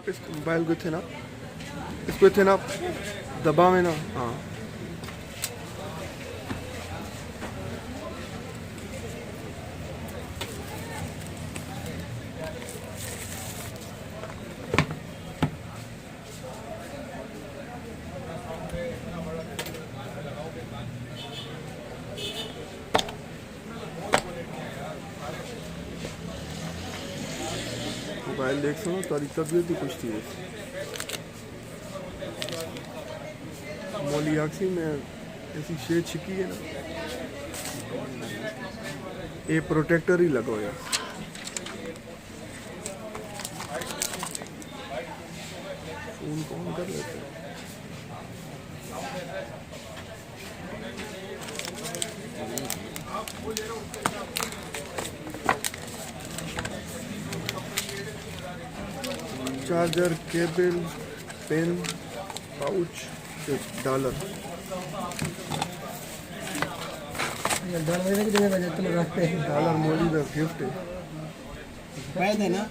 आप इस मोबाइल को थे ना, इसको थे ना दबावे ना। हाँ मोबाइल देख सो तारी तबीयत ही कुछ थी मोली आखसी में ऐसी शेड छिकी है ना, ये प्रोटेक्टर ही लगो यार। फोन कौन कर लेते हैं? Charger, cable, pen, pouch, dollar. Dollar Modi का गिफ्ट है। पैदा है ना।